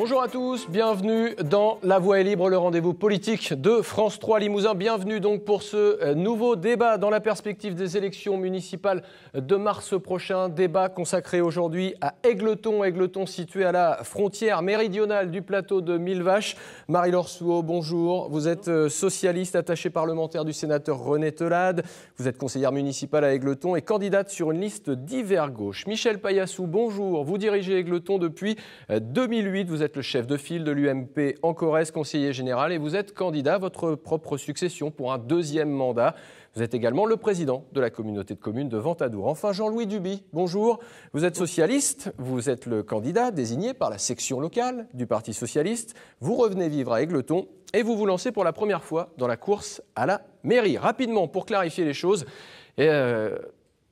Bonjour à tous, bienvenue dans La Voix est libre, le rendez-vous politique de France 3 Limousin. Bienvenue donc pour ce nouveau débat dans la perspective des élections municipales de mars prochain. Débat consacré aujourd'hui à Égletons. Égletons situé à la frontière méridionale du plateau de Millevaches. Marie-Laure Souhaut, bonjour. Vous êtes socialiste, attachée parlementaire du sénateur René Telade. Vous êtes conseillère municipale à Égletons et candidate sur une liste d'hiver gauche. Michel Paillassou, bonjour. Vous dirigez Égletons depuis 2008. Vous êtes le chef de file de l'UMP en Corrèze, conseiller général, et vous êtes candidat à votre propre succession pour un deuxième mandat. Vous êtes également le président de la communauté de communes de Ventadour. Enfin, Jean-Louis Duby, bonjour. Vous êtes socialiste, vous êtes le candidat désigné par la section locale du Parti socialiste. Vous revenez vivre à Égletons et vous vous lancez pour la première fois dans la course à la mairie. Rapidement, pour clarifier les choses et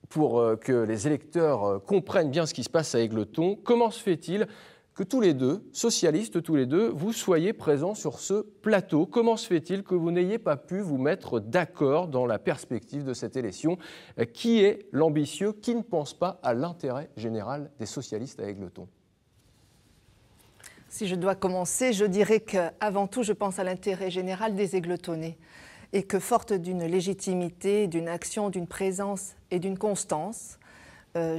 pour que les électeurs comprennent bien ce qui se passe à Égletons, comment se fait-il que tous les deux, socialistes tous les deux, vous soyez présents sur ce plateau? Comment se fait-il que vous n'ayez pas pu vous mettre d'accord dans la perspective de cette élection? Qui est l'ambitieux, qui ne pense pas à l'intérêt général des socialistes à Égletons? Si je dois commencer, je dirais qu'avant tout, je pense à l'intérêt général des Égletonnais et que, forte d'une légitimité, d'une action, d'une présence et d'une constance,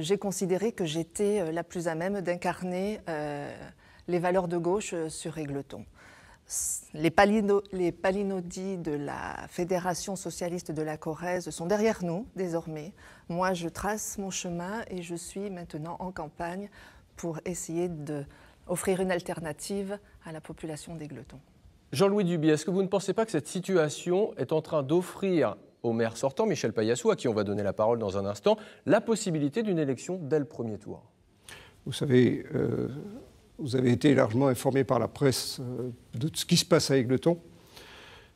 j'ai considéré que j'étais la plus à même d'incarner les valeurs de gauche sur Égletons. Les palinodies de la Fédération socialiste de la Corrèze sont derrière nous désormais. Moi, je trace mon chemin et je suis maintenant en campagne pour essayer d'offrir une alternative à la population d'Égletons. Jean-Louis Duby, est-ce que vous ne pensez pas que cette situation est en train d'offrir au maire sortant, Michel Paillassou, à qui on va donner la parole dans un instant, la possibilité d'une élection dès le premier tour? Vous savez, vous avez été largement informé par la presse de ce qui se passe à Égletons.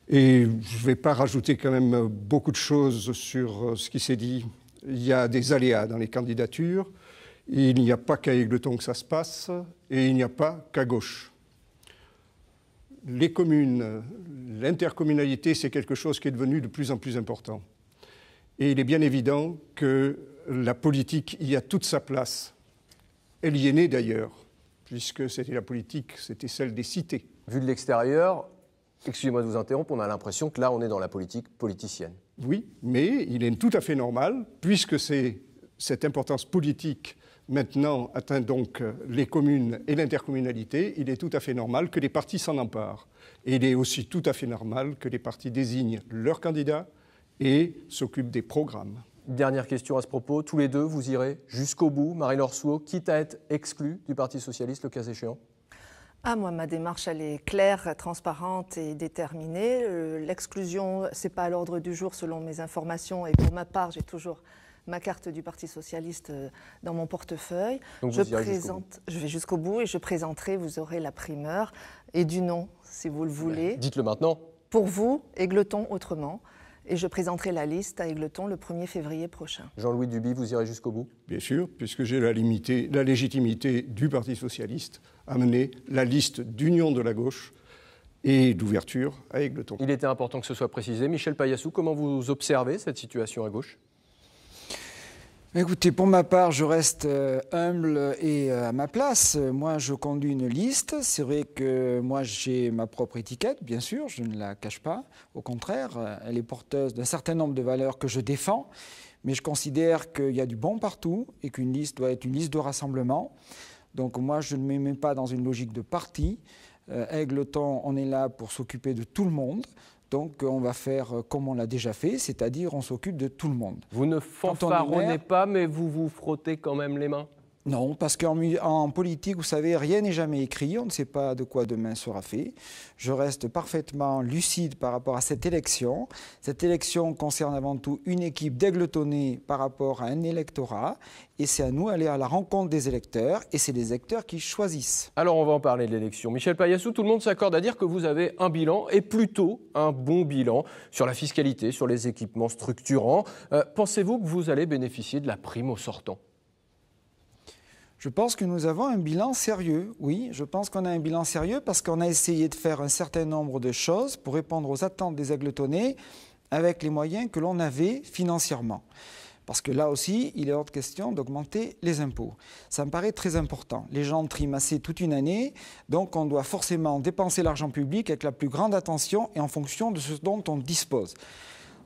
Et je ne vais pas rajouter quand même beaucoup de choses sur ce qui s'est dit. Il y a des aléas dans les candidatures. Il n'y a pas qu'à Égletons que ça se passe, et il n'y a pas qu'à gauche. Les communes, l'intercommunalité, c'est quelque chose qui est devenu de plus en plus important. Et il est bien évident que la politique y a toute sa place. Elle y est née d'ailleurs, puisque c'était la politique, c'était celle des cités. Vu de l'extérieur, excusez-moi de vous interrompre, on a l'impression que là, on est dans la politique politicienne. Oui, mais il est tout à fait normal, puisque cette importance politique maintenant atteint donc les communes et l'intercommunalité, il est tout à fait normal que les partis s'en emparent. Et il est aussi tout à fait normal que les partis désignent leurs candidats et s'occupent des programmes. Dernière question à ce propos, tous les deux, vous irez jusqu'au bout, Marie-Laure Souhaut, quitte à être exclue du Parti socialiste, le cas échéant? Moi, ma démarche, elle est claire, transparente et déterminée. L'exclusion, ce n'est pas à l'ordre du jour selon mes informations. Et pour ma part, j'ai toujours ma carte du Parti socialiste dans mon portefeuille. Donc je vais jusqu'au bout et je présenterai, vous aurez la primeur et du nom, si vous le voulez. Dites-le maintenant. Pour vous, Égletons autrement. Et je présenterai la liste à Égletons le 1er février prochain. Jean-Louis Duby, vous irez jusqu'au bout? Bien sûr, puisque j'ai la légitimité du Parti socialiste à mener la liste d'union de la gauche et d'ouverture à Égletons. Il était important que ce soit précisé. Michel Paillassou, comment vous observez cette situation à gauche? Écoutez, pour ma part, je reste humble et à ma place. Moi, je conduis une liste. C'est vrai que moi, j'ai ma propre étiquette, bien sûr, je ne la cache pas. Au contraire, elle est porteuse d'un certain nombre de valeurs que je défends. Mais je considère qu'il y a du bon partout et qu'une liste doit être une liste de rassemblement. Donc moi, je ne me mets pas dans une logique de parti. À Égletons, on est là pour s'occuper de tout le monde. Donc on va faire comme on l'a déjà fait, c'est-à-dire on s'occupe de tout le monde. Vous ne fanfaronnez pas, mais vous vous frottez quand même les mains? Non, parce qu'en politique, vous savez, rien n'est jamais écrit, on ne sait pas de quoi demain sera fait. Je reste parfaitement lucide par rapport à cette élection. Cette élection concerne avant tout une équipe d'Égletonnais par rapport à un électorat. Et c'est à nous d'aller à la rencontre des électeurs, et c'est les électeurs qui choisissent. Alors on va en parler de l'élection. Michel Paillassou, tout le monde s'accorde à dire que vous avez un bilan, et plutôt un bon bilan, sur la fiscalité, sur les équipements structurants. Pensez-vous que vous allez bénéficier de la prime aux sortants? Je pense que nous avons un bilan sérieux, oui. Je pense qu'on a un bilan sérieux parce qu'on a essayé de faire un certain nombre de choses pour répondre aux attentes des Égletonnais avec les moyens que l'on avait financièrement. Parce que là aussi, il est hors de question d'augmenter les impôts. Ça me paraît très important. Les gens triment assez toute une année, donc on doit forcément dépenser l'argent public avec la plus grande attention et en fonction de ce dont on dispose.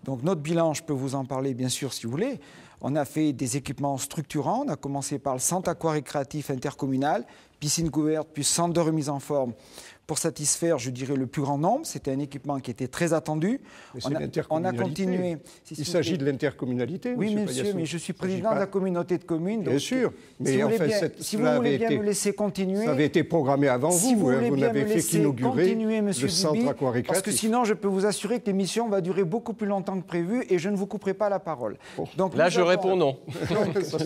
Donc notre bilan, je peux vous en parler bien sûr si vous voulez. On a fait des équipements structurants. On a commencé par le centre aquarécréatif intercommunal, piscine couverte, puis centre de remise en forme pour satisfaire, je dirais, le plus grand nombre. C'était un équipement qui était très attendu. On a continué. Il s'agit de l'intercommunalité. Oui, monsieur, mais je suis président de la communauté de communes. Bien sûr, mais si vous voulez bien me laisser continuer... Ça avait été programmé avant si vous. Vous n'avez fait qu'inaugurer le centre aquarécréatif. Parce que sinon, je peux vous assurer que l'émission va durer beaucoup plus longtemps que prévu et je ne vous couperai pas la parole. Donc, là, je réponds non.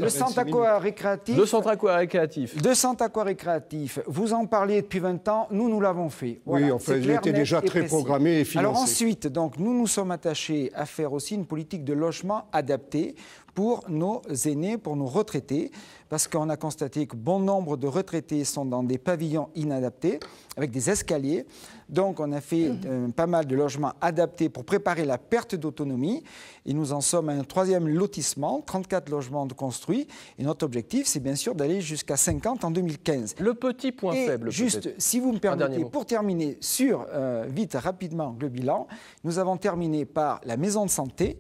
Le centre aquarécréatif... Le centre aquarécréatif. Le centre aquarécréatif, vous en parliez depuis 20 ans, nous l'avons fait. Voilà, oui, enfin, il était déjà très programmé et financé. Alors ensuite, donc, nous nous sommes attachés à faire aussi une politique de logement adaptée pour nos aînés, pour nos retraités, parce qu'on a constaté que bon nombre de retraités sont dans des pavillons inadaptés, avec des escaliers. Donc on a fait pas mal de logements adaptés pour préparer la perte d'autonomie. Et nous en sommes à un 3e lotissement, 34 logements de construits. Et notre objectif, c'est bien sûr d'aller jusqu'à 50 en 2015. Le petit point faible, juste, si vous me permettez, pour terminer sur, vite, rapidement, le bilan, nous avons terminé par la maison de santé.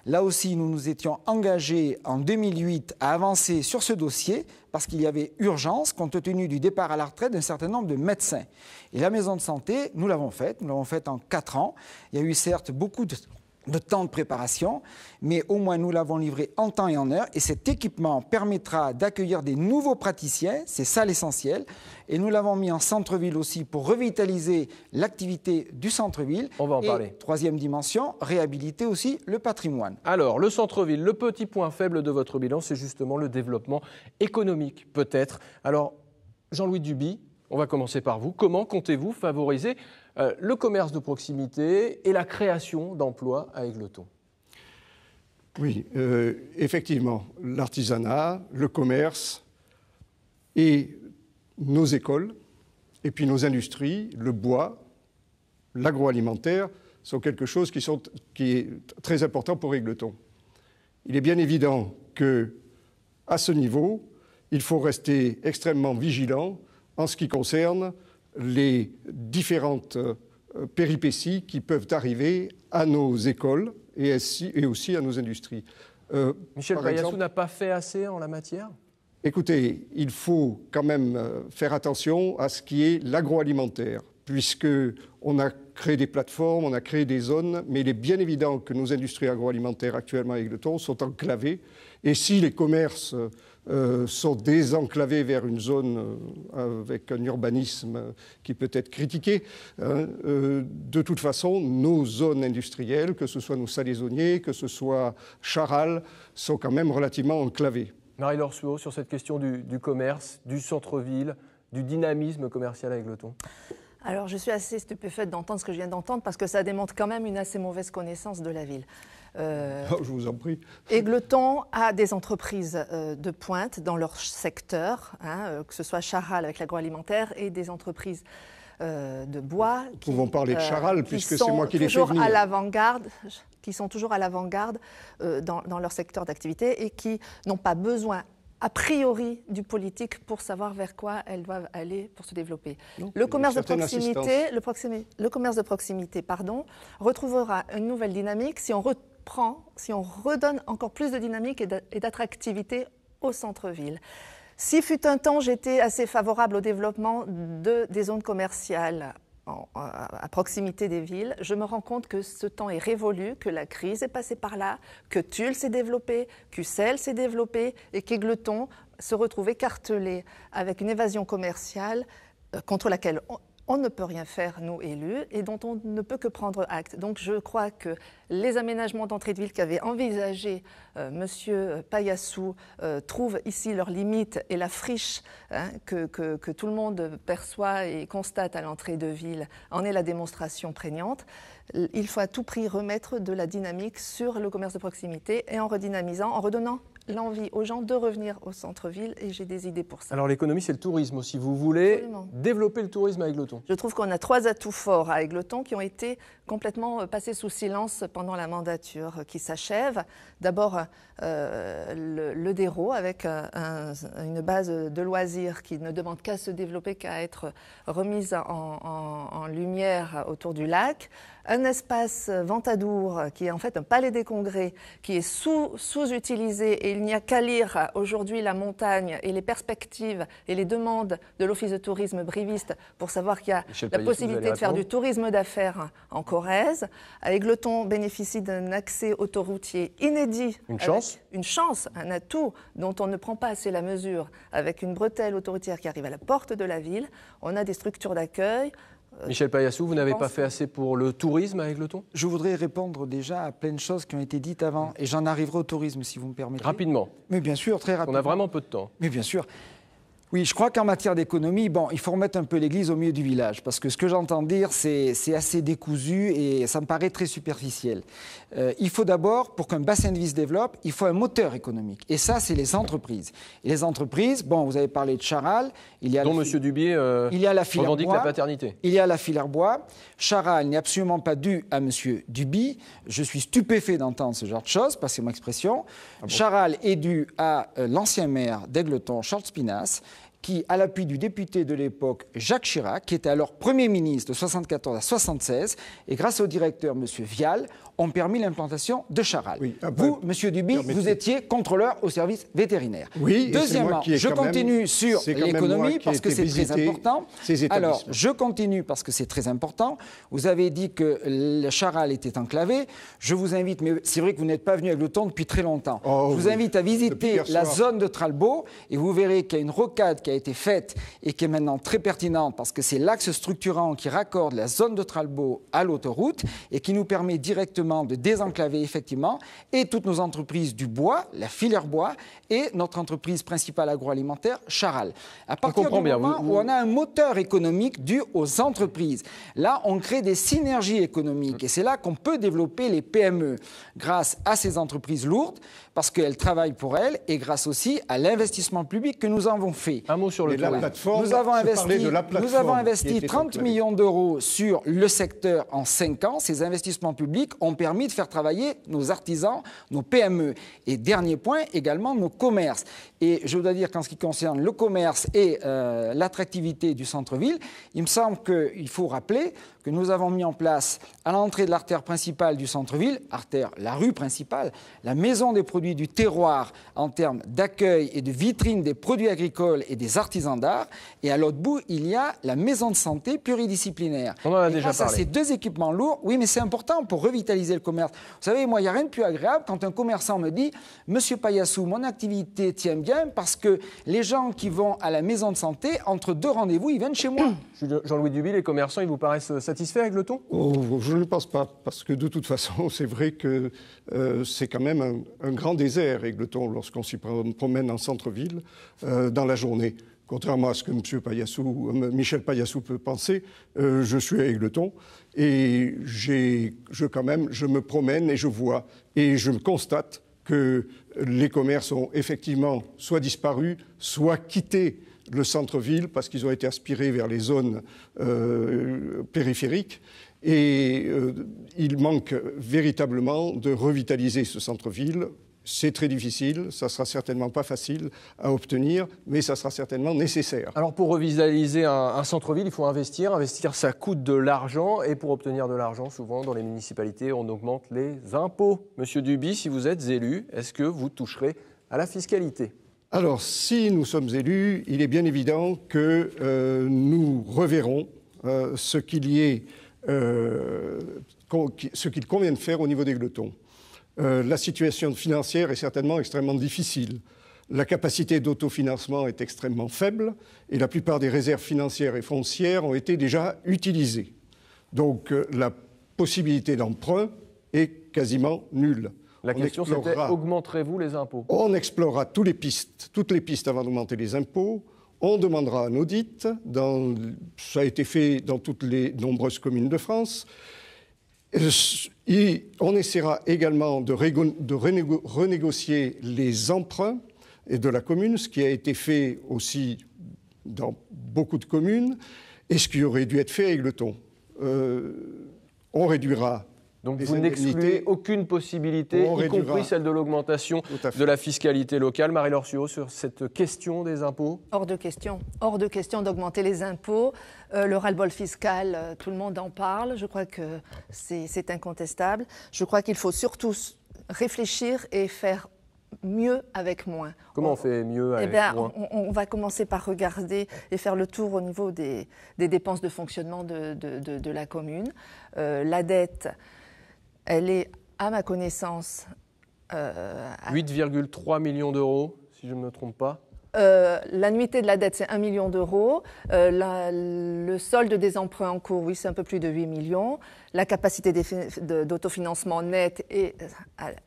Là aussi, nous nous étions engagés en 2008 à avancer sur ce dossier parce qu'il y avait urgence compte tenu du départ à la retraite d'un certain nombre de médecins. Et la maison de santé, nous l'avons faite en 4 ans. Il y a eu certes beaucoup de temps de préparation, mais au moins nous l'avons livré en temps et en heure. Et cet équipement permettra d'accueillir des nouveaux praticiens, c'est ça l'essentiel. Et nous l'avons mis en centre-ville aussi pour revitaliser l'activité du centre-ville. On va en parler. 3e dimension, réhabiliter aussi le patrimoine. Alors, le centre-ville, le petit point faible de votre bilan, c'est justement le développement économique, peut-être. Alors, Jean-Louis Duby, on va commencer par vous. Comment comptez-vous favoriser le commerce de proximité et la création d'emplois à Égletons? Oui, effectivement, l'artisanat, le commerce et nos écoles, et puis nos industries, le bois, l'agroalimentaire, sont quelque chose qui est très important pour Égletons. Il est bien évident qu'à ce niveau, il faut rester extrêmement vigilant en ce qui concerne les différentes péripéties qui peuvent arriver à nos écoles et aussi à nos industries. Michel Paillassou n'a pas fait assez en la matière ? Écoutez, il faut quand même faire attention à ce qui est l'agroalimentaire, puisqu'on a créé des plateformes, on a créé des zones, mais il est bien évident que nos industries agroalimentaires actuellement à Égletons sont enclavées. Et si les commerces sont désenclavés vers une zone avec un urbanisme qui peut être critiqué, de toute façon, nos zones industrielles, que ce soit nos salaisonniers, que ce soit Charal, sont quand même relativement enclavées. Marie-Laure Suau, sur cette question du commerce, du centre-ville, du dynamisme commercial à Égletons. Alors, je suis assez stupéfaite d'entendre ce que je viens d'entendre parce que ça démontre quand même une assez mauvaise connaissance de la ville. Je vous en prie. Égletons a des entreprises de pointe dans leur secteur, que ce soit Charal avec l'agroalimentaire et des entreprises de bois. Nous pouvons parler de Charal puisque c'est moi qui les fais venir. Qui sont toujours à l'avant-garde dans leur secteur d'activité et qui n'ont pas besoin a priori du politique pour savoir vers quoi elles doivent aller pour se développer. Donc, le commerce de proximité, retrouvera une nouvelle dynamique si on redonne encore plus de dynamique et d'attractivité au centre-ville. Si fut un temps, j'étais assez favorable au développement des zones commerciales à proximité des villes, je me rends compte que ce temps est révolu, que la crise est passée par là, que Tulle s'est développé, qu'Ussel s'est développé et qu'Égletons se retrouve écartelé avec une évasion commerciale contre laquelle on ne peut rien faire, nous élus, et dont on ne peut que prendre acte. Donc je crois que les aménagements d'entrée de ville qu'avait envisagé M. Paillassou trouvent ici leurs limites et la friche que tout le monde perçoit et constate à l'entrée de ville en est la démonstration prégnante. Il faut à tout prix remettre de la dynamique sur le commerce de proximité et en redynamisant, en redonnant l'envie aux gens de revenir au centre-ville et j'ai des idées pour ça. Alors l'économie, c'est le tourisme aussi. Vous voulez Absolument. développer le tourisme à Égletons? Je trouve qu'on a 3 atouts forts à Égletons qui ont été complètement passés sous silence pendant la mandature qui s'achève. D'abord, le Dérault avec une base de loisirs qui ne demande qu'à se développer, qu'à être remise en lumière autour du lac. Un espace Ventadour qui est en fait un palais des congrès qui est sous-utilisé et il n'y a qu'à lire aujourd'hui la montagne et les perspectives et les demandes de l'Office de tourisme briviste pour savoir qu'il y a la possibilité de faire du tourisme d'affaires en Corrèze. À Égletons bénéficie d'un accès autoroutier inédit. Une chance. Une chance, un atout dont on ne prend pas assez la mesure avec une bretelle autoroutière qui arrive à la porte de la ville. On a des structures d'accueil. Michel Paillassou, vous n'avez pas fait assez pour le tourisme à Égletons? Je voudrais répondre déjà à plein de choses qui ont été dites avant, et j'en arriverai au tourisme si vous me permettez. Rapidement. Mais bien sûr, très rapidement. On a vraiment peu de temps. Mais bien sûr. Oui, je crois qu'en matière d'économie, bon, il faut remettre un peu l'église au milieu du village, parce que ce que j'entends dire, c'est assez décousu et ça me paraît très superficiel. Il faut d'abord, pour qu'un bassin de vie se développe, il faut un moteur économique. Et ça, c'est les entreprises. Et les entreprises, bon, vous avez parlé de Charal, il y a dont M. Dubié revendique la paternité. Il y a la filière bois. Charal n'est absolument pas dû à M. Duby. Je suis stupéfait d'entendre ce genre de choses, passez mon expression. Ah bon. Charal est dû à l'ancien maire d'Égletons, Charles Spinasse, qui, à l'appui du député de l'époque, Jacques Chirac, qui était alors Premier ministre de 1974 à 1976, et grâce au directeur, M. Vial, ont permis l'implantation de Charal. Oui, vous, M. Duby, vous étiez contrôleur au service vétérinaire. Oui, deuxièmement, je continue sur l'économie parce que c'est très important. Alors, je continue parce que c'est très important. Vous avez dit que le Charal était enclavé. Je vous invite, mais c'est vrai que vous n'êtes pas venu à Égletons depuis très longtemps. Je vous invite à visiter la zone de Tralbaud et vous verrez qu'il y a une rocade qui a été faite et qui est maintenant très pertinente parce que c'est l'axe structurant qui raccorde la zone de Tralbaud à l'autoroute et qui nous permet directement de désenclaver effectivement et toutes nos entreprises du bois, la filière bois et notre entreprise principale agroalimentaire, Charal. À partir du moment où on a un moteur économique dû aux entreprises, là on crée des synergies économiques et c'est là qu'on peut développer les PME grâce à ces entreprises lourdes parce qu'elles travaillent pour elles et grâce aussi à l'investissement public que nous avons fait. Un mot sur le tourisme. Nous avons investi 30 millions d'euros sur le secteur en 5 ans. Ces investissements publics ont permis de faire travailler nos artisans, nos PME. Et dernier point, également nos commerces. Et je dois dire qu'en ce qui concerne le commerce et l'attractivité du centre-ville, il me semble qu'il faut rappeler que nous avons mis en place à l'entrée de l'artère principale du centre-ville, la rue principale, la maison des produits du terroir en termes d'accueil et de vitrine des produits agricoles et des artisans d'art. Et à l'autre bout, il y a la maison de santé pluridisciplinaire. On en a déjà parlé. À ces 2 équipements lourds, oui, mais c'est important pour revitaliser le commerce. Vous savez, moi, il n'y a rien de plus agréable quand un commerçant me dit « Monsieur Paillassou, mon activité tient bien parce que les gens qui vont à la maison de santé, entre 2 rendez-vous, ils viennent chez moi. » Jean-Louis Duby, les commerçants, ils vous paraissent satisfaits avec Égletons? Je ne pense pas, parce que de toute façon, c'est vrai que c'est quand même un grand désert, Égletons, lorsqu'on s'y promène en centre-ville dans la journée. Contrairement à ce que Michel Paillassou peut penser, je suis à Égletons et je me promène et je vois et je constate que les commerces ont effectivement soit disparu, soit quitté le centre-ville parce qu'ils ont été aspirés vers les zones périphériques. Et il manque véritablement de revitaliser ce centre-ville. C'est très difficile, ça ne sera certainement pas facile à obtenir, mais ça sera certainement nécessaire. Alors pour revitaliser un centre-ville, il faut investir. Investir, ça coûte de l'argent. Et pour obtenir de l'argent, souvent dans les municipalités, on augmente les impôts. Monsieur Duby, si vous êtes élu, est-ce que vous toucherez à la fiscalité? Alors, si nous sommes élus, il est bien évident que nous reverrons ce qu'il convient de faire au niveau d'Égletons. La situation financière est certainement extrêmement difficile. La capacité d'autofinancement est extrêmement faible et la plupart des réserves financières et foncières ont été déjà utilisées. Donc la possibilité d'emprunt est quasiment nulle. La question c'était, augmenterez-vous les impôts? On explorera toutes les pistes avant d'augmenter les impôts. On demandera un audit. Ça a été fait dans toutes les nombreuses communes de France. On essaiera également de renégocier les emprunts de la commune, ce qui a été fait aussi dans beaucoup de communes et ce qui aurait dû être fait à Égletons. On réduira. Donc vous n'excluez aucune possibilité, y compris celle de l'augmentation de la fiscalité locale. Marie-Laure Suau, sur cette question des impôts? Hors de question d'augmenter les impôts. Le ras-le-bol fiscal, tout le monde en parle. Je crois que c'est incontestable. Je crois qu'il faut surtout réfléchir et faire mieux avec moins. Comment on fait mieux avec moins? On va commencer par regarder et faire le tour au niveau des dépenses de fonctionnement de la commune. La dette, elle est, à ma connaissance... 8,3 millions d'euros, si je ne me trompe pas. L'annuité de la dette, c'est 1 million d'euros. Le solde des emprunts en cours, oui, c'est un peu plus de 8 millions. La capacité d'autofinancement net est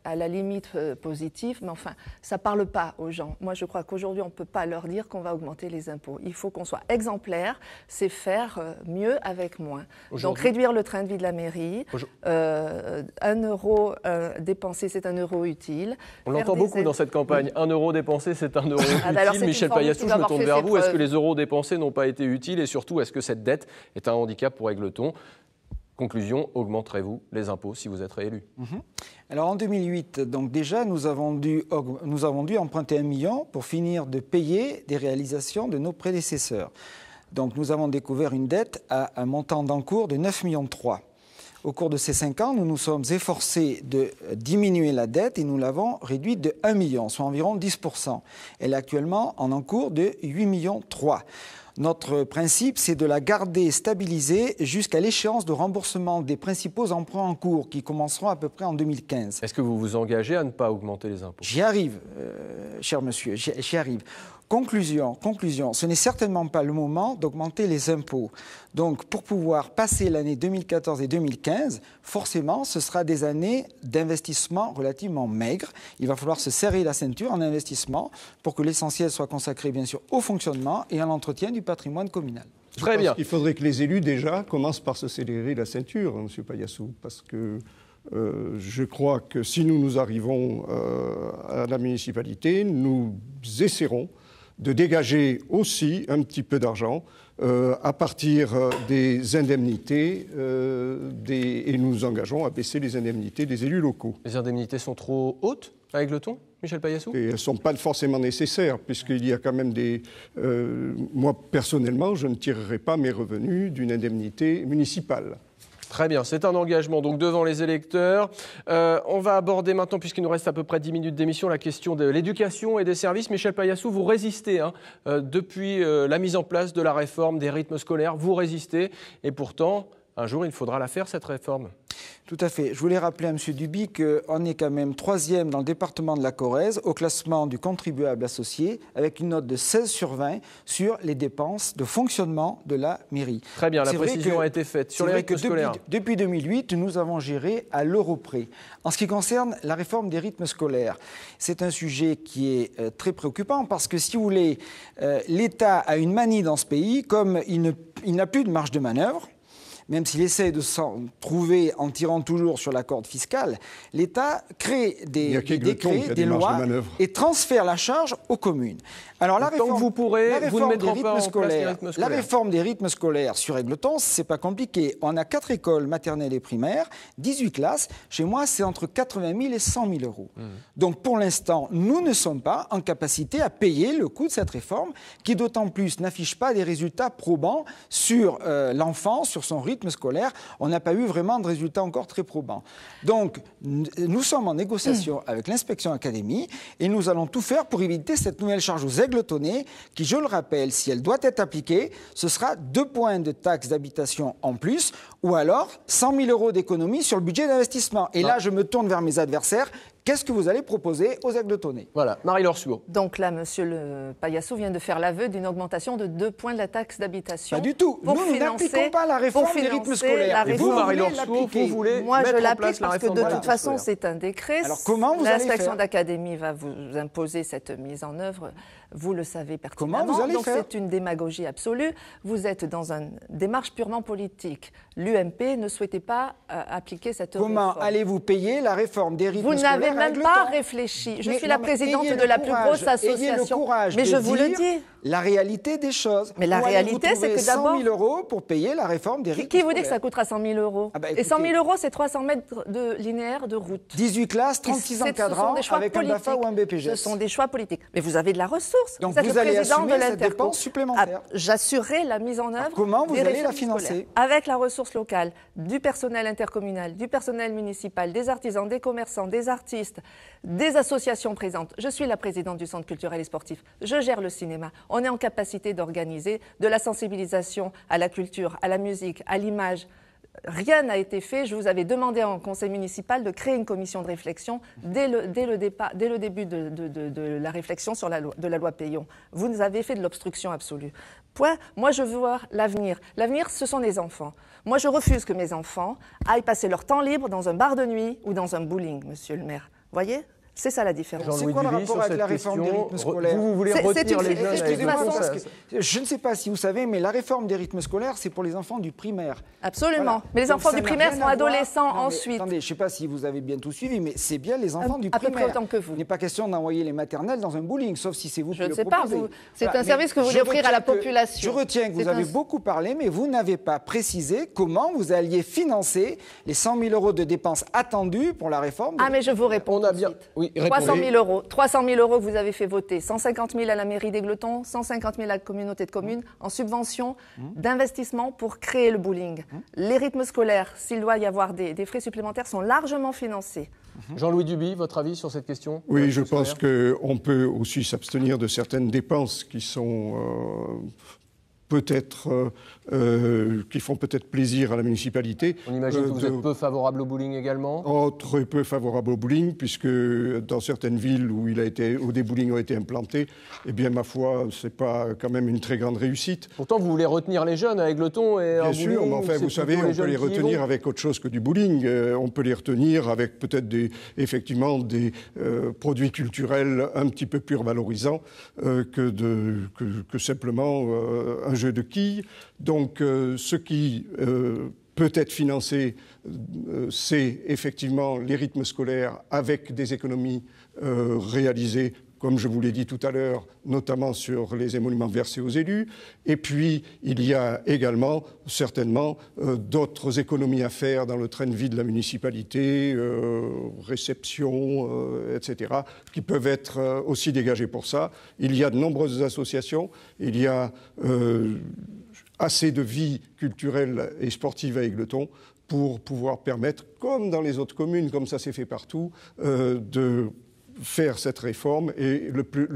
à la limite positive, mais enfin, ça ne parle pas aux gens. Moi, je crois qu'aujourd'hui, on ne peut pas leur dire qu'on va augmenter les impôts. Il faut qu'on soit exemplaire, c'est faire mieux avec moins. Donc, réduire le train de vie de la mairie, 1 euro dépensé, c'est 1 euro utile. On l'entend beaucoup dans cette campagne, 1 euro dépensé, c'est 1 euro utile. Michel Paillassou, je me tourne vers vous. Est-ce que les euros dépensés n'ont pas été utiles et surtout, est-ce que cette dette est un handicap pour Égletons? Conclusion, augmenterez-vous les impôts si vous êtes réélu? Alors en 2008, donc déjà, nous avons dû emprunter 1 million pour finir de payer des réalisations de nos prédécesseurs. Donc nous avons découvert une dette à un montant d'encours de 9,3 millions. Au cours de ces 5 ans, nous nous sommes efforcés de diminuer la dette et nous l'avons réduite de 1 million, soit environ 10%. Elle est actuellement en encours de 8,3 millions. Notre principe, c'est de la garder stabilisée jusqu'à l'échéance de remboursement des principaux emprunts en cours qui commenceront à peu près en 2015. Est-ce que vous vous engagez à ne pas augmenter les impôts? J'y arrive, cher monsieur, j'y arrive. Conclusion, ce n'est certainement pas le moment d'augmenter les impôts. Donc, pour pouvoir passer l'année 2014 et 2015, forcément, ce sera des années d'investissement relativement maigres. Il va falloir se serrer la ceinture en investissement pour que l'essentiel soit consacré, bien sûr, au fonctionnement et à l'entretien du patrimoine communal. Très bien. Il faudrait que les élus, déjà, commencent par se serrer la ceinture, hein, M. Paillassou, parce que je crois que si nous arrivons à la municipalité, nous essaierons de dégager aussi un petit peu d'argent à partir des indemnités et nous engageons à baisser les indemnités des élus locaux. Les indemnités sont trop hautes à Égletons, Michel Paillassou? Et elles ne sont pas forcément nécessaires, puisqu'il y a quand même des... moi, personnellement, je ne tirerai pas mes revenus d'une indemnité municipale. Très bien, c'est un engagement donc devant les électeurs. On va aborder maintenant, puisqu'il nous reste à peu près 10 minutes d'émission, la question de l'éducation et des services. Michel Paillassou, vous résistez depuis la mise en place de la réforme des rythmes scolaires. Vous résistez et pourtant, un jour, il faudra la faire, cette réforme. Tout à fait. Je voulais rappeler à M. Duby qu'on est quand même 3e dans le département de la Corrèze au classement du contribuable associé avec une note de 16 sur 20 sur les dépenses de fonctionnement de la mairie. Très bien, la précision a été faite. Sur les rythmes scolaires. Depuis 2008, nous avons géré à l'euro près. En ce qui concerne la réforme des rythmes scolaires, c'est un sujet qui est très préoccupant parce que, si vous voulez, l'État a une manie dans ce pays, comme il n'a plus de marge de manœuvre. Même s'il essaie de s'en trouver en tirant toujours sur la corde fiscale, l'État crée des décrets, des lois et transfère la charge aux communes. Alors la réforme, la réforme des rythmes scolaires sur Égletons, c'est pas compliqué. On a 4 écoles maternelles et primaires, 18 classes. Chez moi, c'est entre 80 000 et 100 000 euros. Donc pour l'instant, nous ne sommes pas en capacité à payer le coût de cette réforme, qui d'autant plus n'affiche pas des résultats probants sur l'enfant, sur son rythme scolaire. On n'a pas eu vraiment de résultats encore très probants. Donc nous sommes en négociation avec l'inspection académie et nous allons tout faire pour éviter cette nouvelle charge aux Égletonnais qui, je le rappelle, si elle doit être appliquée, ce sera 2 points de taxe d'habitation en plus ou alors 100 000 euros d'économie sur le budget d'investissement. Et là, je me tourne vers mes adversaires. Qu'est-ce que vous allez proposer aux Égletonnais? Voilà, Marie-Laure Suau. Donc là, M. Paillassou vient de faire l'aveu d'une augmentation de 2 points de la taxe d'habitation. Pas du tout. Nous n'appliquons pas la réforme des rythmes scolaires. Et vous, Marie-Laure Suau, vous voulez mettre en place la réforme? Moi, je l'applique parce que de toute façon, c'est un décret. Alors comment vous allez faire? L'inspection d'académie va vous imposer cette mise en œuvre. Vous le savez pertinemment. Comment vous allez donc faire? c'est une démagogie absolue. Vous êtes dans une démarche purement politique. L'UMP ne souhaitait pas appliquer cette réforme. Comment allez-vous payer la réforme des rythmes scolaires? Vous n'avez même pas réfléchi. Je suis la présidente de la plus grosse association. Ayez le courage mais de je vous le dire dis. La réalité des choses. Mais la réalité, c'est que d'abord... 100 000 € pour payer la réforme des rythmes Qui vous scolaires. dit que ça coûtera 100 000 €? Ah bah, et 100 écoutez, 000 € c'est 300 mètres linéaires de route. 18 classes, 36 encadrants avec un BAFA ou un BPGEPS. Ce sont des choix politiques. Mais vous avez de la ressource. Donc vous êtes vous le allez président assumer de cette l'Interco. dépense supplémentaire. J'assurerai la mise en œuvre. Alors comment vous des allez la réformes financer? scolaires. Avec la ressource locale, du personnel intercommunal, du personnel municipal, des artisans, des commerçants, des artistes, des associations présentes. Je suis la présidente du centre culturel et sportif. Je gère le cinéma. On est en capacité d'organiser de la sensibilisation à la culture, à la musique, à l'image. Rien n'a été fait. Je vous avais demandé en conseil municipal de créer une commission de réflexion dès le début de la réflexion sur la loi Peillon. Vous nous avez fait de l'obstruction absolue. Point. Moi, je veux voir l'avenir. L'avenir, ce sont les enfants. Moi, je refuse que mes enfants aillent passer leur temps libre dans un bar de nuit ou dans un bowling, monsieur le maire. Voyez ? C'est ça la différence. C'est quoi le rapport avec la réforme des rythmes scolaires? Vous voulez retenir les jeunes avec le parce que je ne sais pas si vous savez, mais la réforme des rythmes scolaires, c'est pour les enfants du primaire. Absolument. Voilà. Mais les Donc, enfants ça du n'a primaire rien sont à voir. adolescents Non, mais ensuite. Attendez, je ne sais pas si vous avez bien tout suivi, mais c'est bien les enfants du à peu primaire. près autant que vous. Il n'est pas question d'envoyer les maternelles dans un bowling, sauf si c'est vous qui le proposez. Je ne sais pas. C'est Voilà. un service que vous voulez offrir à la population. Je retiens que vous avez beaucoup parlé, mais vous n'avez pas précisé comment vous alliez financer les 100 000 € de dépenses attendues pour la réforme. Ah, mais je vous réponds. On a bien. Oui, 300 000 €. 300 000 € que vous avez fait voter. 150 000 à la mairie d'Aigleton, 150 000 à la communauté de communes en subvention d'investissement pour créer le bowling. Les rythmes scolaires, s'il doit y avoir des frais supplémentaires, sont largement financés. Jean-Louis Duby, votre avis sur cette question? Oui, je pense qu'on peut aussi s'abstenir de certaines dépenses qui sont peut-être qui font peut-être plaisir à la municipalité. On imagine que vous êtes peu favorable au bowling également? Très peu favorable au bowling, puisque dans certaines villes où des bowlings ont été implantés, eh bien, ma foi, c'est pas quand même une très grande réussite. Pourtant, vous voulez retenir les jeunes à Égletons et Bien sûr, bowling, mais enfin, vous savez, on peut les retenir avec autre chose que du bowling. On peut les retenir avec peut-être effectivement des produits culturels un petit peu plus valorisants que simplement un jeu de quilles. Donc, ce qui peut être financé, c'est effectivement les rythmes scolaires avec des économies réalisées, comme je vous l'ai dit tout à l'heure, notamment sur les émoluments versés aux élus. Et puis, il y a également, certainement, d'autres économies à faire dans le train de vie de la municipalité, réception, etc., qui peuvent être aussi dégagées pour ça. Il y a de nombreuses associations, il y a assez de vie culturelle et sportive à Égletons pour pouvoir permettre, comme dans les autres communes, comme ça s'est fait partout, de faire cette réforme, et le plus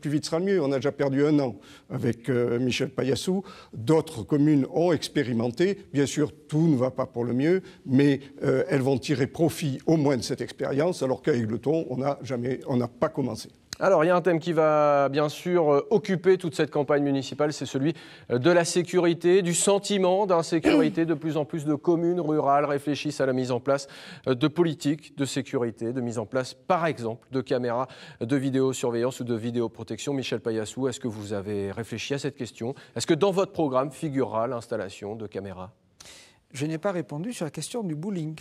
vite sera le mieux. On a déjà perdu 1 an avec Michel Paillassou. D'autres communes ont expérimenté. Bien sûr, tout ne va pas pour le mieux, mais elles vont tirer profit au moins de cette expérience, alors qu'à Égletons, on n'a pas commencé. Alors, il y a un thème qui va bien sûr occuper toute cette campagne municipale, c'est celui de la sécurité, du sentiment d'insécurité. De plus en plus de communes rurales réfléchissent à la mise en place de politiques de sécurité, de mise en place, par exemple, de caméras de vidéosurveillance ou de vidéoprotection. Michel Paillassou, est-ce que vous avez réfléchi à cette question? Est-ce que dans votre programme figurera l'installation de caméras? Je n'ai pas répondu sur la question du bowling.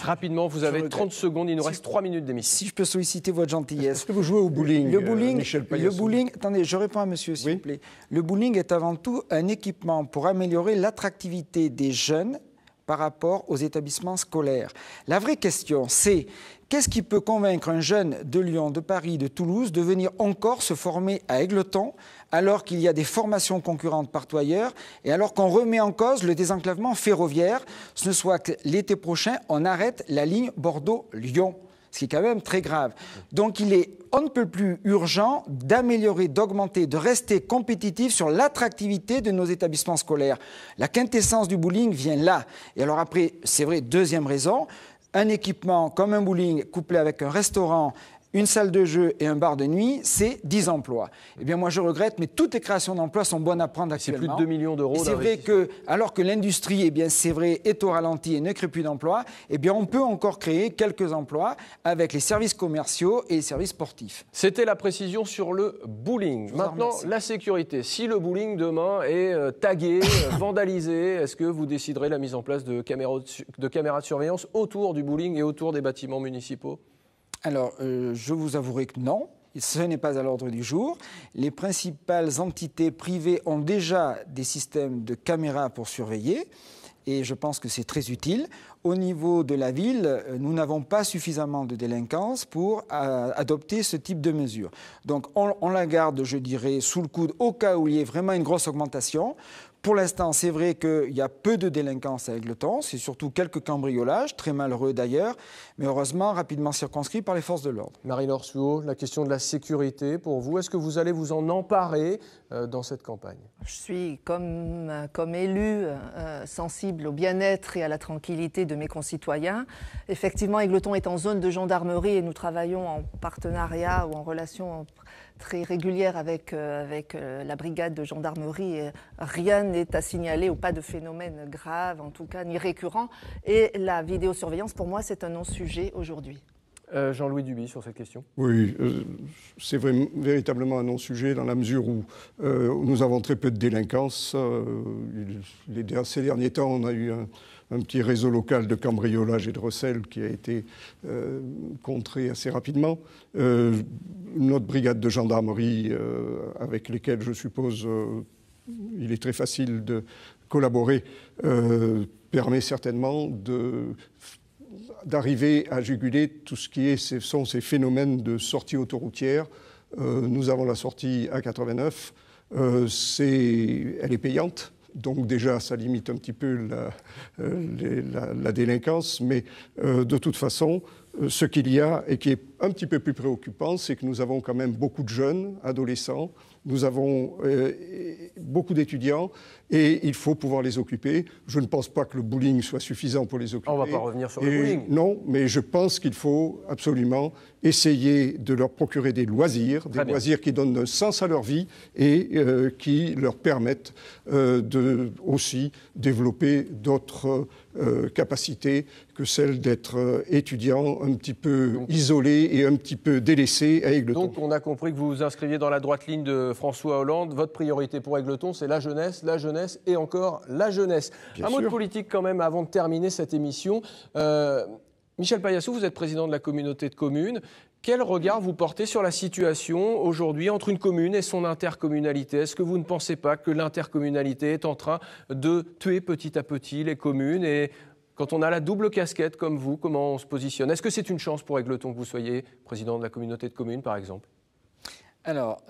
Rapidement, vous avez 30 secondes, il nous reste 3 minutes d'émission. Si je peux solliciter votre gentillesse. Est-ce que vous jouez au bowling, Michel Paillassou? Le bowling, attendez, je réponds à monsieur, s'il vous plaît. Le bowling est avant tout un équipement pour améliorer l'attractivité des jeunes par rapport aux établissements scolaires. La vraie question, c'est qu'est-ce qui peut convaincre un jeune de Lyon, de Paris, de Toulouse de venir encore se former à Égletons alors qu'il y a des formations concurrentes partout ailleurs et alors qu'on remet en cause le désenclavement ferroviaire, ce soit que l'été prochain, on arrête la ligne Bordeaux-Lyon, ce qui est quand même très grave. Donc il est on ne peut plus urgent d'améliorer, d'augmenter, de rester compétitif sur l'attractivité de nos établissements scolaires. La quintessence du bowling vient là. Et alors après, c'est vrai, deuxième raison, un équipement comme un bowling couplé avec un restaurant une salle de jeu et un bar de nuit, c'est 10 emplois. Eh bien, moi, je regrette, mais toutes les créations d'emplois sont bonnes à prendre actuellement. C'est plus de 2 millions d'euros. C'est vrai que, alors que l'industrie, eh bien, c'est vrai, est au ralenti et ne crée plus d'emplois, eh bien, on peut encore créer quelques emplois avec les services commerciaux et les services sportifs. C'était la précision sur le bowling. Maintenant, la sécurité. Si le bowling demain est tagué, vandalisé, est-ce que vous déciderez la mise en place de caméras de surveillance autour du bowling et autour des bâtiments municipaux ? Alors, je vous avouerai que non. Ce n'est pas à l'ordre du jour. Les principales entités privées ont déjà des systèmes de caméras pour surveiller et je pense que c'est très utile. Au niveau de la ville, nous n'avons pas suffisamment de délinquance pour adopter ce type de mesures. Donc on la garde, je dirais, sous le coude au cas où il y ait vraiment une grosse augmentation. Pour l'instant, c'est vrai qu'il y a peu de délinquance à Égletons, c'est surtout quelques cambriolages, très malheureux d'ailleurs, mais heureusement rapidement circonscrits par les forces de l'ordre. Marie-Laure Suau, la question de la sécurité pour vous, est-ce que vous allez vous en emparer dans cette campagne ? Je suis, comme élue, sensible au bien-être et à la tranquillité de mes concitoyens. Effectivement, Égletons est en zone de gendarmerie et nous travaillons en partenariat ou en relation très régulière avec la brigade de gendarmerie. Et rien n'est à signaler ou pas de phénomène grave, en tout cas, ni récurrent. Et la vidéosurveillance, pour moi, c'est un non-sujet aujourd'hui. Jean-Louis Duby, sur cette question. Oui, c'est véritablement un non-sujet dans la mesure où nous avons très peu de délinquance. Ces derniers temps, on a eu un petit réseau local de cambriolage et de recel qui a été contré assez rapidement. Notre brigade de gendarmerie, avec lesquelles je suppose il est très facile de collaborer, permet certainement d'arriver à juguler tout ce qui sont ces phénomènes de sortie autoroutière. Nous avons la sortie A89, elle est payante. Donc déjà, ça limite un petit peu la délinquance, mais de toute façon, ce qu'il y a et qui est un petit peu plus préoccupant, c'est que nous avons quand même beaucoup de jeunes, adolescents, nous avons beaucoup d'étudiants et il faut pouvoir les occuper. Je ne pense pas que le bowling soit suffisant pour les occuper. On ne va pas revenir sur le bowling. Non, mais je pense qu'il faut absolument essayer de leur procurer des loisirs qui donnent un sens à leur vie et qui leur permettent de aussi développer d'autres capacités que celle d'être étudiant un petit peu isolé et un petit peu délaissé à Égletons. Donc on a compris que vous vous inscriviez dans la droite ligne de François Hollande. Votre priorité pour Égletons, c'est la jeunesse et encore la jeunesse. Un mot de politique quand même avant de terminer cette émission. Michel Paillassou, vous êtes président de la communauté de communes. Quel regard vous portez sur la situation aujourd'hui entre une commune et son intercommunalité ? Est-ce que vous ne pensez pas que l'intercommunalité est en train de tuer petit à petit les communes ? Et quand on a la double casquette comme vous, comment on se positionne ? Est-ce que c'est une chance pour Égletons que vous soyez président de la communauté de communes, par exemple ? Alors,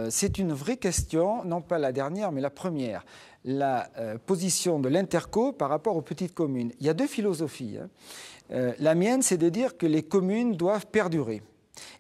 c'est une vraie question, non pas la dernière, mais la première. La position de l'interco par rapport aux petites communes. Il y a deux philosophies. La mienne, c'est de dire que les communes doivent perdurer.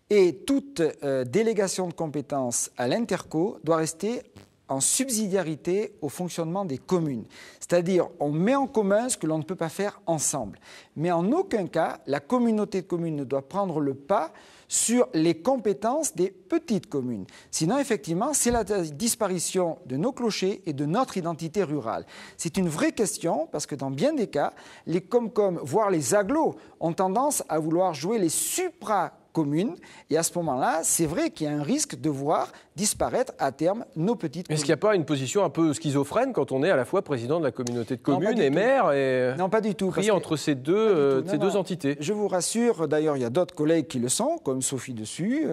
Et toute délégation de compétences à l'interco doit rester en subsidiarité au fonctionnement des communes. C'est-à-dire, on met en commun ce que l'on ne peut pas faire ensemble. Mais en aucun cas, la communauté de communes ne doit prendre le pas sur les compétences des petites communes. Sinon, effectivement, c'est la disparition de nos clochers et de notre identité rurale. C'est une vraie question, parce que dans bien des cas, les Comcom, voire les agglos, ont tendance à vouloir jouer les supra-communes. Et à ce moment-là, c'est vrai qu'il y a un risque de voir disparaître à terme nos petites communes. Est-ce qu'il n'y a pas une position un peu schizophrène quand on est à la fois président de la communauté de communes et maire et non, pas du tout, pris entre ces deux entités? Je vous rassure, d'ailleurs, il y a d'autres collègues qui le sont, comme Sophie Dessus,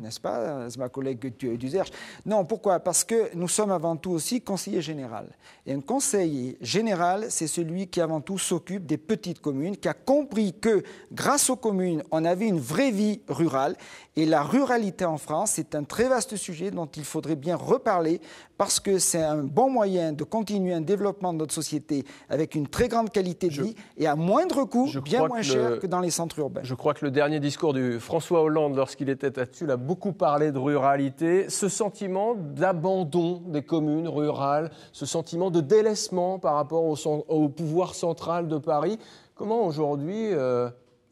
n'est-ce pas? C'est ma collègue d'Uzerche. Non, pourquoi? Parce que nous sommes avant tout aussi conseiller général. Et un conseiller général, c'est celui qui avant tout s'occupe des petites communes, qui a compris que grâce aux communes, on avait une vraie vie rurale. Et la ruralité en France, c'est un très vaste sujet dont il faudrait bien reparler parce que c'est un bon moyen de continuer un développement de notre société avec une très grande qualité de vie et à moindre coût, bien moins cher que dans les centres urbains. Je crois que le dernier discours de François Hollande, lorsqu'il était là-dessus, a beaucoup parlé de ruralité. Ce sentiment d'abandon des communes rurales, ce sentiment de délaissement par rapport au pouvoir central de Paris, comment aujourd'hui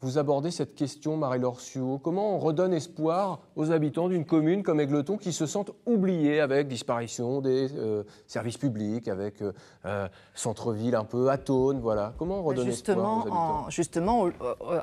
vous abordez cette question, Marie-Laure Suau? Comment on redonne espoir aux habitants d'une commune comme Égletons qui se sentent oubliés avec disparition des services publics, avec centre-ville un peu atone, voilà. Comment on redonne espoir aux habitants? Justement,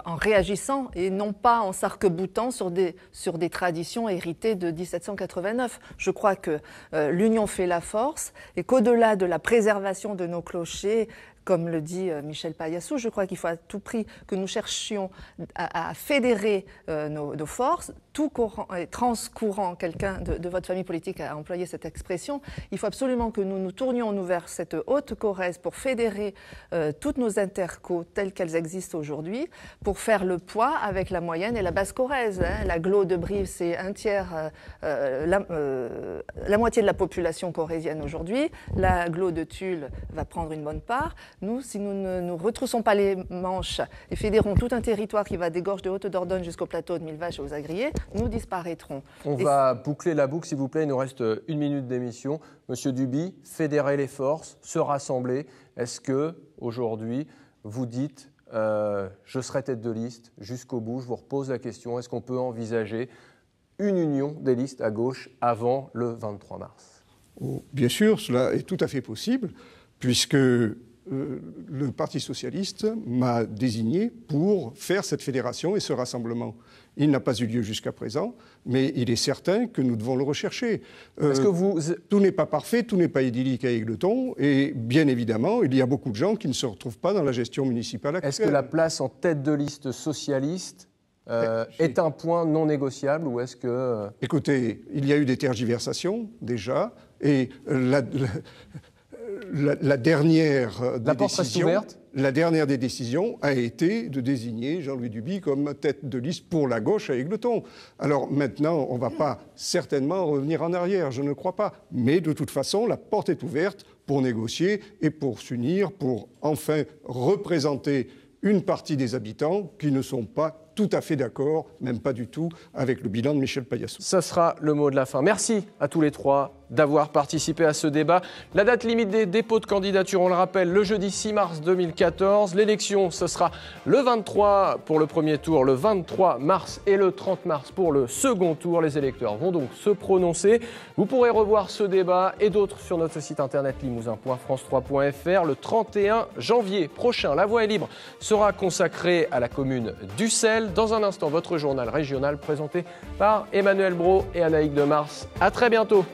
en réagissant et non pas en s'arc-boutant sur des traditions héritées de 1789. Je crois que l'union fait la force et qu'au-delà de la préservation de nos clochers, comme le dit Michel Paillassou, je crois qu'il faut à tout prix que nous cherchions à fédérer nos forces, tout courant et transcourant. Quelqu'un de votre famille politique a employé cette expression. Il faut absolument que nous nous tournions vers cette haute Corrèze pour fédérer toutes nos intercos telles qu'elles existent aujourd'hui, pour faire le poids avec la moyenne et la basse Corrèze. L'agglo de Brive, c'est un tiers, la moitié de la population corrézienne aujourd'hui. L'agglo de Tulle va prendre une bonne part. Nous, si nous ne nous retroussons pas les manches et fédérons tout un territoire qui va des gorges de Haute-Dordogne jusqu'au plateau de Millevaches et aux Agriers, nous disparaîtrons. On va boucler la boucle, s'il vous plaît. Il nous reste 1 minute d'émission. Monsieur Duby, fédérer les forces, se rassembler. Est-ce que aujourd'hui, vous dites je serai tête de liste jusqu'au bout? Je vous repose la question. Est-ce qu'on peut envisager une union des listes à gauche avant le 23 mars? Bien sûr, cela est tout à fait possible, puisque le Parti socialiste m'a désigné pour faire cette fédération et ce rassemblement. Il n'a pas eu lieu jusqu'à présent, mais il est certain que nous devons le rechercher. Tout n'est pas parfait, tout n'est pas idyllique à Égletons, et bien évidemment, il y a beaucoup de gens qui ne se retrouvent pas dans la gestion municipale actuelle. Est-ce que la place en tête de liste socialiste est un point non négociable, ou est-ce que... Écoutez, il y a eu des tergiversations déjà, et la dernière des décisions a été de désigner Jean-Louis Duby comme tête de liste pour la gauche à Égletons. Alors maintenant, on ne va pas certainement revenir en arrière, je ne crois pas. Mais de toute façon, la porte est ouverte pour négocier et pour s'unir, pour enfin représenter une partie des habitants qui ne sont pas tout à fait d'accord, même pas du tout, avec le bilan de Michel Paillassou. Ça sera le mot de la fin. Merci à tous les trois d'avoir participé à ce débat. La date limite des dépôts de candidature, on le rappelle, le jeudi 6 mars 2014. L'élection, ce sera le 23 pour le premier tour, le 23 mars et le 30 mars pour le second tour. Les électeurs vont donc se prononcer. Vous pourrez revoir ce débat et d'autres sur notre site internet limousin.france3.fr. Le 31 janvier prochain, La Voix est libre sera consacrée à la commune d'Ussel. Dans un instant, votre journal régional présenté par Emmanuel Brault et Anaïque Demars. À très bientôt.